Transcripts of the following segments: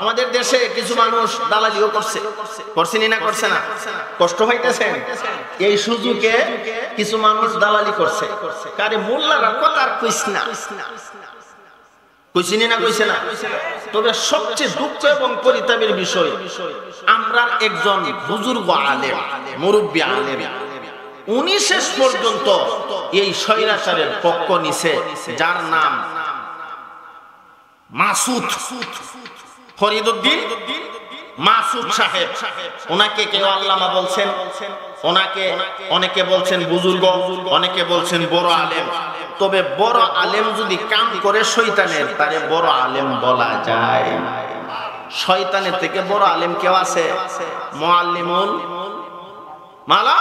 আমাদের দেশে কিছু মানুষ দালালিও করছে, করছেনি না করছে না? কষ্ট হইতেছেন? এই সুযোগে কিছু মানুষ দালালি করছে। কারে মোল্লারা কথা আর কইস না, কইছিনি না কইছে না? তবে সবচেয়ে দুঃখ এবং পরিতাপের বিষয়, আমরা একজন বুজুর্গ আলেম, মুরব্বী আলেম, উনি শেষ পর্যন্ত এই স্বৈরাচারের পক্ষ নিছে, যার নাম মাসুদ ফরিদউদ্দিন মাসুদ সাহেব। ওনাকে কেউ আল্লামা বলছেন, ওনাকে অনেকে বলছেন বুজুর্গ, অনেকে বলছেন বড় আলেম। তবে বড় আলেম যদি কাম করে শয়তানের, তারে বড় আলেম বলা যায়। শয়তানের থেকে বড় আলেম কেউ আছে? মুআল্লিমুল মালা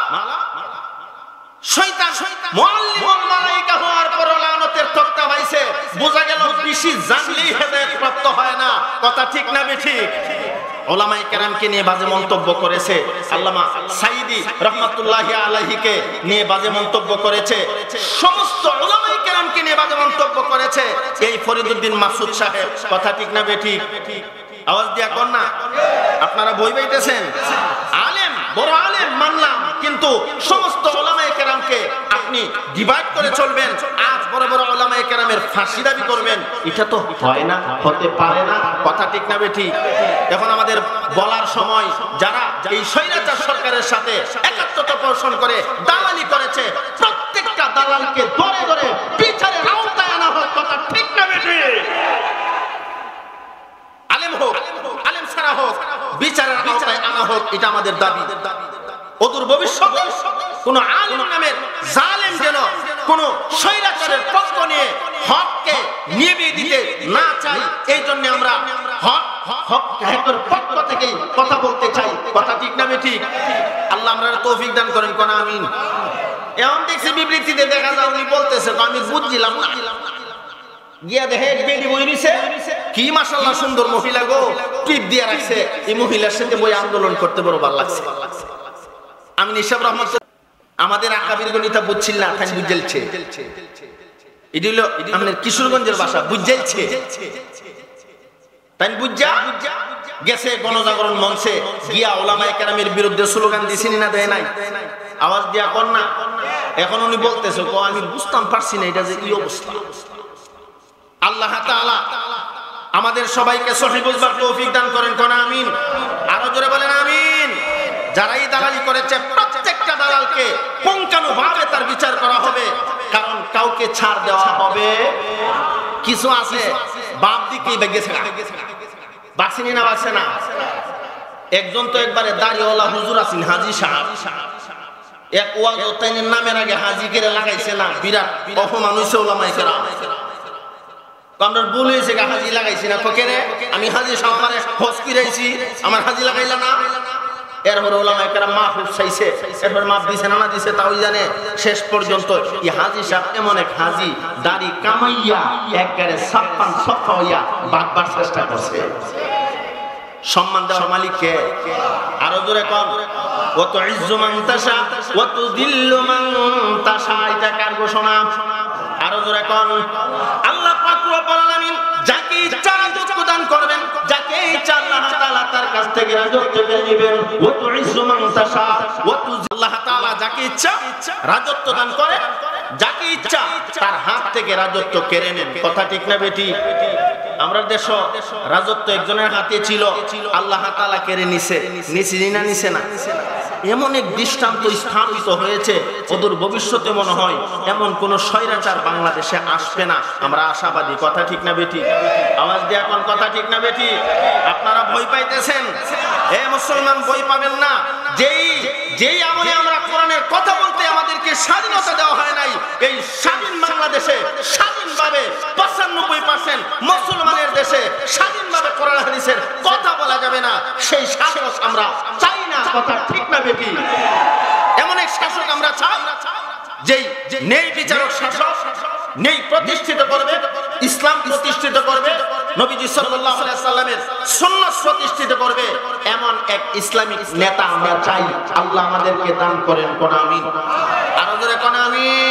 শয়তান মুআল্লিমুল মালায়েকা হওয়ার পর লানতের তক্তা পাইছে। বোঝা গেল বেশি জানলেই হেদায়েত প্রাপ্ত হয় না। কথা ঠিক না বেঠিক? উলামায়ে কেরামকে নিয়ে বাজে মন্তব্য করেছে, আল্লামা সাইদি রাহমাতুল্লাহি আলাইহিকে নিয়ে বাজে মন্তব্য করেছে, সমস্ত উলামায়ে কেরামকে নিয়ে বাজে মন্তব্য করেছে এই ফরিদউদ্দিন মাসুদ সাহেব। কথা ঠিক না বেঠিক? আওয়াজ দিয়া কোন না? আপনারা বই পাইতেছেন? আলেম, বড় আলেম মানলাম, কিন্তু সমস্ত উলামায়ে কেরামকে আপনি ডিভাইড করে চলবেন, আজ বড় বড় উলামায়ে কেরামের ফাঁসি দাবি করবেন, এটা তো হয় না, হতে পারে না। কথা ঠিক না বেঠিক? এখন আমাদের বলার সময়, যারা এই স্বৈরাচার সরকারের সাথে একাত্মতা পোষণ করে দালালি করেছে, প্রত্যেকটা দালালকে ধরে ধরে বিচারের আওতায় আনা হোক। কথা ঠিক না বেঠিক? আলেম হোক, আলেম ছাড়া হোক, বিচারের আওতায় আনা হোক, এটা আমাদের দাবি। অদূর ভবিষ্যতে কোন আলেম নামের জালেম যেন কোন স্বৈরাচারের পক্ষ নিয়ে হককে নিয়ে দিতে না চাই, এই জন্য আমরা হকের পক্ষ থেকে কথা বলতে চাই। কথা ঠিক না বেঠিক? আল্লাহ আমরা তৌফিক দান করেন, কোন আমিন। এমন দেখছি বিবৃতিতে দেখা যায় উনি বলতেছে, আমি বুঝছিলাম না, গিয়া দেখে বেডি বই নিছে, কি মাশাআল্লাহ সুন্দর মহিলা গো, টিপ দিয়ে রাখছে। এই মহিলার সাথে বই আন্দোলন করতে বড় ভালো লাগছে। আমি নিশাব রহমান, আমাদের আকাবির গণিতা বুঝছিল না, তাই বুঝেলছে। এটি হলো আমাদের কিশোরগঞ্জের ভাষা, বুঝেলছে। তাই বুঝা গেছে গণজাগরণ মঞ্চে, গিয়া উলামায়ে কেরামের বিরুদ্ধে স্লোগান দিছিনি না, দেয় নাই? আওয়াজ দিয়া কর না। এখন উনি বলতেছে, আমি বুঝতাম পারছি না এটা যে এই অবস্থা। আল্লাহ তাআলা আমাদের সবাইকে সহিহ বুঝবার তৌফিক দান করেন, কোন আমিন। আরো জোরে বলেন আমিন। যারা এই দালালি করেছে, প্রত্যেকটা দালালকে পুঙ্খানুভাবে তার বিচার করা হবে, কারণ কাউকে ছাড় দেওয়া হবে। কিছু আছে বাপ দিকেই বেগেছে না, বাসিনি না, বাসে না। একজন তো একবারে দাড়িওয়ালা হুজুর আছেন, হাজী সাহেব, এক ওয়াজ তাইনের নামের আগে হাজী করে লাগাইছে না, বিরাট অপমান হইছে উলামায়ে কেরাম। আমরা ভুল হয়েছে, হাজি লাগাইছি না, ফকেরে আমি হাজি সাহেব আমারে হজ কইরাইছি, আমার হাজি লাগাইলা না। এরপর উলামায়ে কেরাম মাহফুজ চাইছে, এরপর মাপ দিছে না দিছে তাও জানে। শেষ পর্যন্ত এই হাজি সাহেব এমন এক হাজি, দাড়ি কামাইয়া একবারে ছাপ্পান সফা হইয়া বাগবার চেষ্টা করছে। সম্মান দেওয়ার মালিক কে? আরো জোরে কম। ওয়া তুইজ্জু মান তাশা ওয়া তুযিল্লু মান তাশা, এটা কার ঘোষণা? আরো জোরে কম। আল্লাহ পাক রব্বুল আলামিন যাকে ইচ্ছা রাজত্ব দান করবেন, যাকে ইচ্ছা আল্লাহ তাআলা তার কাছ থেকে রাজত্ব কেড়ে নেবেন। ওয়া তুইজ্জু মান তাশা ওয়া তুযিল্লু, আল্লাহ তাআলা যাকে ইচ্ছা রাজত্ব দান করে, যাকে ইচ্ছা তার হাত থেকে রাজত্ব কেড়ে নেন। কথা ঠিক না বেঠিক? আমরা দেশ রাজত্ব একজনের হাতে ছিল, আল্লাহ তাআলা কেড়ে নিছে, নিছে না নিছে না? এমন এক দৃষ্টান্ত স্থাপিত হয়েছে, অদূর ভবিষ্যতে মনে হয় এমন কোন স্বৈরাচার বাংলাদেশে আসবে না, আমরা আশাবাদী। কথা ঠিক না বেঠিক? আওয়াজ দিয়ে এখন কথা ঠিক না বেঠিক? আপনারা ভয় পাইতেছেন? এ মুসলমান, ভয় পাবেন না। যেই আমলে আমরা কোরআনের কথা বলতে আমাদেরকে স্বাধীনতা দেওয়া হয় নাই, এই স্বাধীন বাংলাদেশে স্বাধীনভাবে 95% মুসলমানের দেশে স্বাধীনভাবে কোরআন হাদিসের কথা বলা যাবে না, সেই শাসক আমরা চাই না। কথা ঠিক না বেঠিক? এমন এক শাসক আমরা চাই যেই নেই বিচারক শাসক, নেই প্রতিষ্ঠিত করবে, ইসলাম প্রতিষ্ঠিত করবে, নবীজি সাল্লাল্লাহু আলাইহি সাল্লামের সুন্নাত প্রতিষ্ঠিত করবে, এমন এক ইসলামিক নেতা আমরা চাই। আল্লাহ আমাদেরকে দান করেন, কোন আমিন। আরো জোরে কোন আমিন।